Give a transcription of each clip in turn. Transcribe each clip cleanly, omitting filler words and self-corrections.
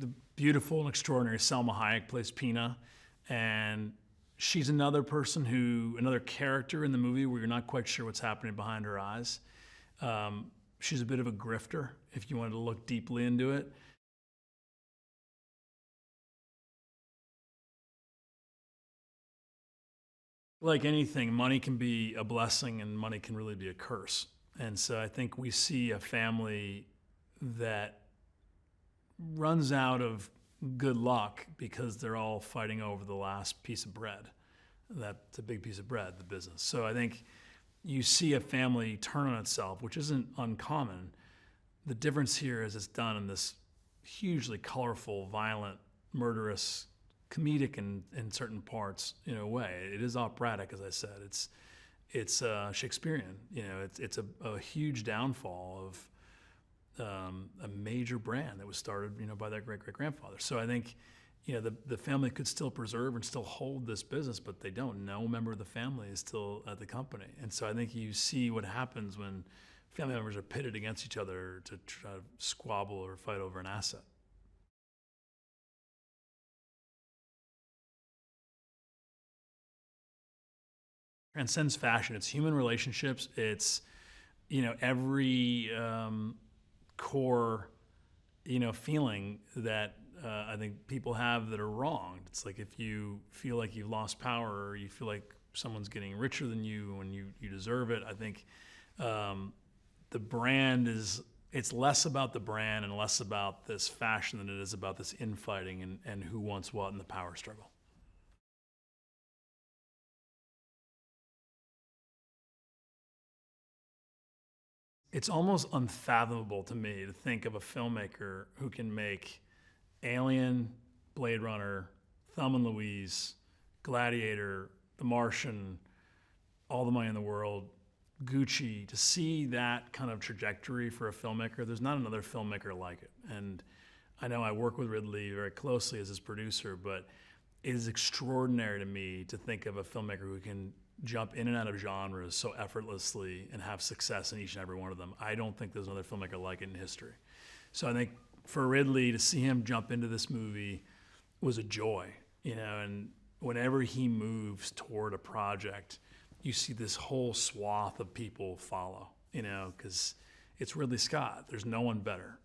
the beautiful and extraordinary Selma Hayek plays Pina, and she's another character in the movie where you're not quite sure what's happening behind her eyes. She's a bit of a grifter, if you wanted to look deeply into it. Like anything, money can be a blessing and money can really be a curse. And so I think we see a family that runs out of good luck because they're all fighting over the last piece of bread. That's a big piece of bread, the business. So I think you see a family turn on itself, which isn't uncommon. The difference here is it's done in this hugely colorful, violent, murderous, comedic in certain parts, in a way. It is operatic, as I said. It's Shakespearean. It's a huge downfall of a major brand that was started, by their great-great-grandfather. So I think, the family could still preserve and still hold this business, but they don't. No member of the family is still at the company. And so I think you see what happens when family members are pitted against each other to try to squabble or fight over an asset. Transcends fashion. It's human relationships. It's, every core, feeling that I think people have that are wronged. It's like if you feel like you've lost power or you feel like someone's getting richer than you and you deserve it, I think the brand it's less about the brand and less about this fashion than it is about this infighting and who wants what in the power struggle. It's almost unfathomable to me to think of a filmmaker who can make Alien, Blade Runner, Thelma and Louise, Gladiator, The Martian, All the Money in the World, Gucci. To see that kind of trajectory for a filmmaker, there's not another filmmaker like it. And I know I work with Ridley very closely as his producer, but it is extraordinary to me to think of a filmmaker who can jump in and out of genres so effortlessly and have success in each and every one of them. I don't think there's another filmmaker like it in history. So I think for Ridley to see him jump into this movie was a joy, and whenever he moves toward a project, you see this whole swath of people follow, because it's Ridley Scott. There's no one better.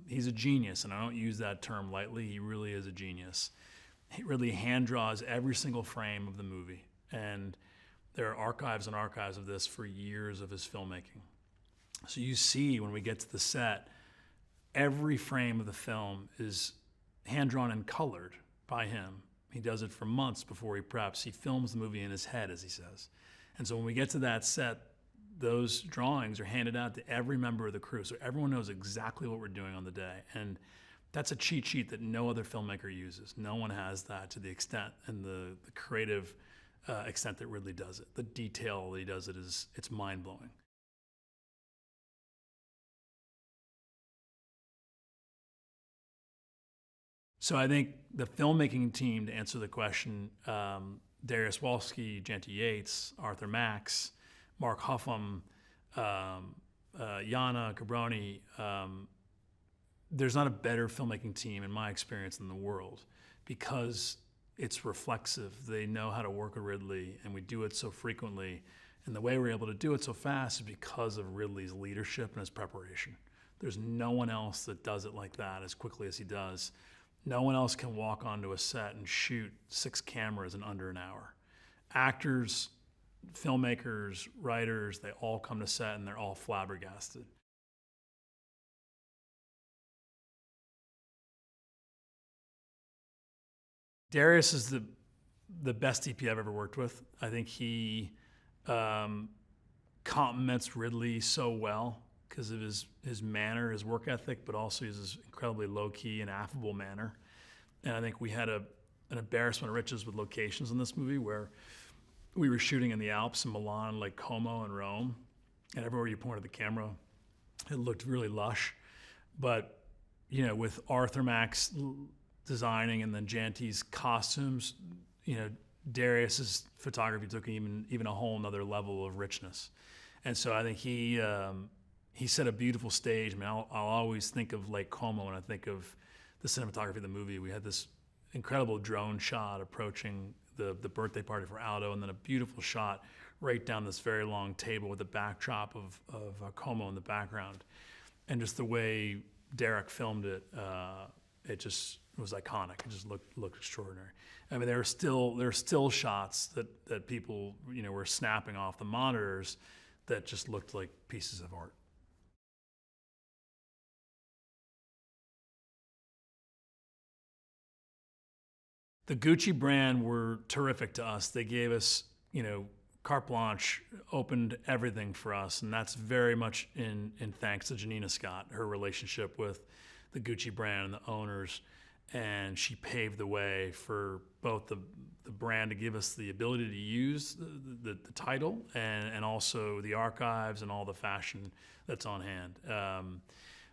He's a genius, and I don't use that term lightly. He really is a genius. He really hand draws every single frame of the movie. And there are archives and archives of this for years of his filmmaking. So you see when we get to the set, every frame of the film is hand-drawn and colored by him. He does it for months before he preps. He films the movie in his head, as he says. And so when we get to that set, those drawings are handed out to every member of the crew. So everyone knows exactly what we're doing on the day. And that's a cheat sheet that no other filmmaker uses. No one has that to the extent and the creative extent that Ridley does it. The detail that he does it's mind-blowing. So I think the filmmaking team, to answer the question, Darius Wolski, Genty Yates, Arthur Max, Mark Huffam, Yana Cabroni, there's not a better filmmaking team in my experience in the world because it's reflexive. They know how to work with Ridley, and we do it so frequently. And the way we're able to do it so fast is because of Ridley's leadership and his preparation. There's no one else that does it like that as quickly as he does. No one else can walk onto a set and shoot 6 cameras in under an hour. Actors, filmmakers, writers, they all come to set and they're all flabbergasted. Darius is the best DP I've ever worked with. I think he complements Ridley so well because of his manner, his work ethic, but also his incredibly low-key and affable manner. And I think we had an embarrassment of riches with locations in this movie where we were shooting in the Alps in Milan, like Como and Rome, and everywhere you pointed the camera, it looked really lush. But, with Arthur Max designing and then Janty's costumes, Darius's photography took even a whole nother level of richness. And so I think he set a beautiful stage. I mean, I'll always think of Lake Como when I think of the cinematography of the movie. We had this incredible drone shot approaching the birthday party for Aldo, and then a beautiful shot right down this very long table with a backdrop of Como in the background. And just the way Derek filmed it, it just was iconic. It just looked extraordinary. I mean, there are still shots that people were snapping off the monitors that just looked like pieces of art. The Gucci brand were terrific to us. They gave us, carte blanche, opened everything for us, and that's very much in thanks to Janina Scott, her relationship with the Gucci brand and the owners, and she paved the way for both the brand to give us the ability to use the title and also the archives and all the fashion that's on hand.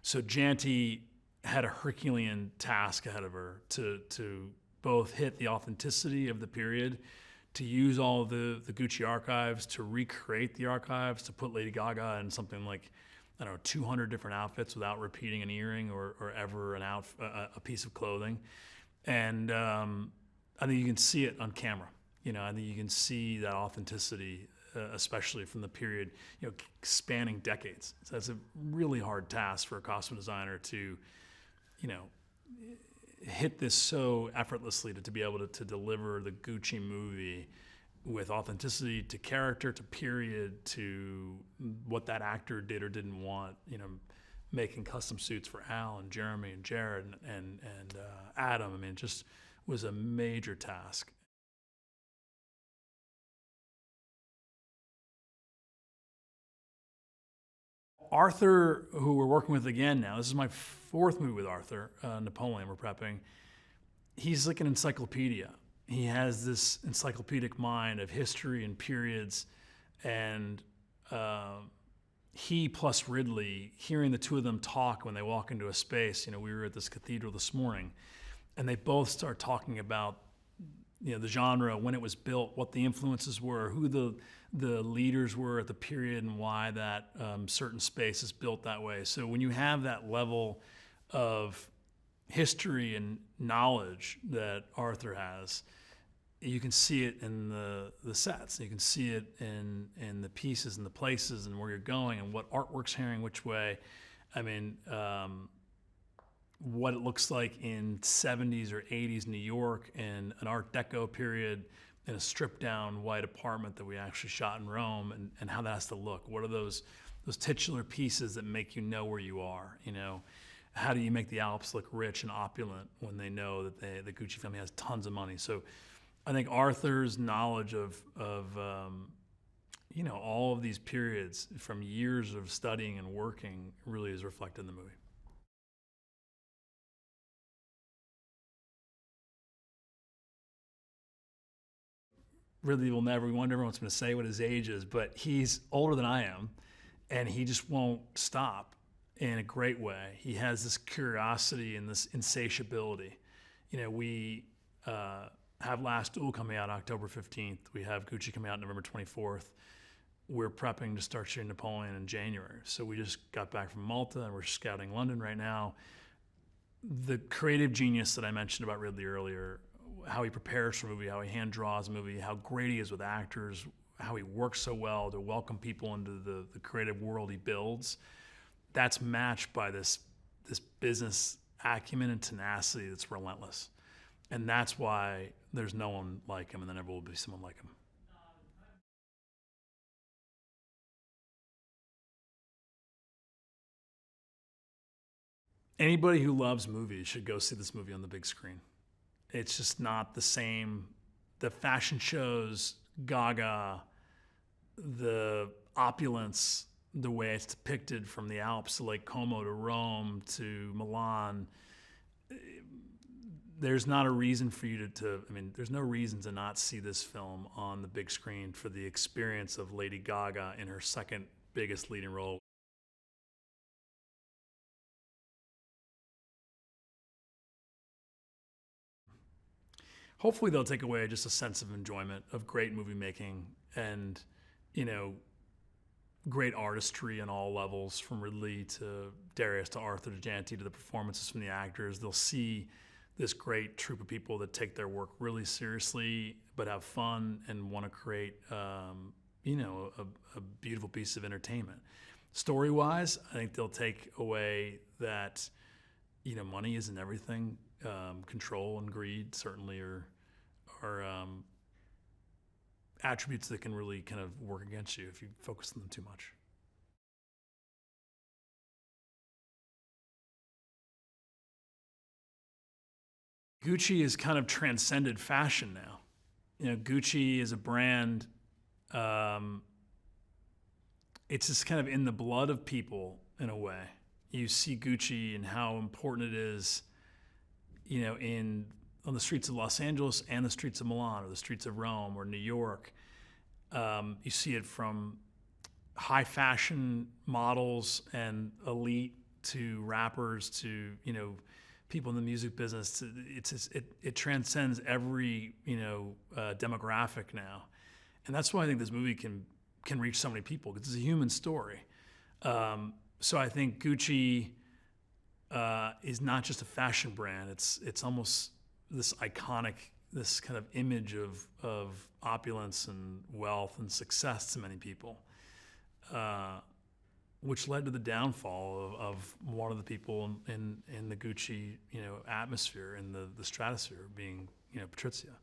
So Janty had a Herculean task ahead of her to both hit the authenticity of the period, to use all the Gucci archives, to recreate the archives, to put Lady Gaga in something like, 200 different outfits without repeating an earring or ever a piece of clothing. And I think you can see it on camera. I think you can see that authenticity, especially from the period, spanning decades. So that's a really hard task for a costume designer to, hit this so effortlessly to be able to deliver the Gucci movie with authenticity to character, to period, to what that actor did or didn't want, making custom suits for Al and Jeremy and Jared and Adam. I mean, it just was a major task. Arthur, who we're working with again now, this is my fourth movie with Arthur, Napoleon, we're prepping. He's like an encyclopedia. He has this encyclopedic mind of history and periods, and he plus Ridley, hearing the two of them talk when they walk into a space, we were at this cathedral this morning, and they both start talking about the genre, when it was built, what the influences were, who the leaders were at the period, and why that certain space is built that way. So when you have that level of history and knowledge that Arthur has, you can see it in the sets. You can see it in the pieces and the places and where you're going and what artwork's carrying which way. I mean, what it looks like in 70s or 80s New York in an Art Deco period in a stripped down white apartment that we actually shot in Rome, and how that has to look. What are those titular pieces that make you know where you are? How do you make the Alps look rich and opulent when they know that the Gucci family has tons of money? So I think Arthur's knowledge of all of these periods from years of studying and working really is reflected in the movie. Really will never, we wonder everyone's going to say what his age is, but he's older than I am, and he just won't stop in a great way. He has this curiosity and this insatiability. We have Last Duel coming out October 15th. We have Gucci coming out November 24th. We're prepping to start shooting Napoleon in January. So we just got back from Malta, and we're scouting London right now. The creative genius that I mentioned about Ridley earlier, how he prepares for a movie, how he hand draws a movie, how great he is with actors, how he works so well to welcome people into the creative world he builds, that's matched by this business acumen and tenacity that's relentless. And that's why there's no one like him, and there never will be someone like him. Anybody who loves movies should go see this movie on the big screen. It's just not the same. The fashion shows, Gaga, the opulence, the way it's depicted from the Alps to Lake Como to Rome to Milan, there's not a reason for you there's no reason to not see this film on the big screen for the experience of Lady Gaga in her second biggest leading role. Hopefully they'll take away just a sense of enjoyment of great movie making, and great artistry on all levels, from Ridley to Darius to Arthur to Janty to the performances from the actors. They'll see this great troupe of people that take their work really seriously, but have fun and want to create, a beautiful piece of entertainment. Story-wise, I think they'll take away that, money isn't everything. Control and greed certainly are attributes that can really kind of work against you if you focus on them too much. Gucci has kind of transcended fashion now. Gucci is a brand. It's just kind of in the blood of people in a way. You see Gucci and how important it is, on the streets of Los Angeles and the streets of Milan or the streets of Rome or New York. You see it from high fashion models and elite to rappers to people in the music business. It transcends every demographic now, and that's why I think this movie can reach so many people, because it's a human story. So I think Gucci is not just a fashion brand. It's almost this iconic, this kind of image of opulence and wealth and success to many people, which led to the downfall of one of the people in the Gucci atmosphere, in the stratosphere, being Patrizia.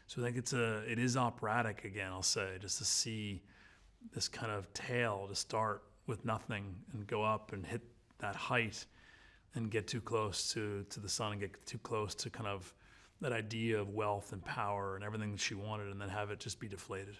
So I think it is operatic again. I'll say, just to see this kind of tale to start with nothing and go up and hit that height and get too close to the sun and get too close to kind of that idea of wealth and power and everything that she wanted, and then have it just be deflated.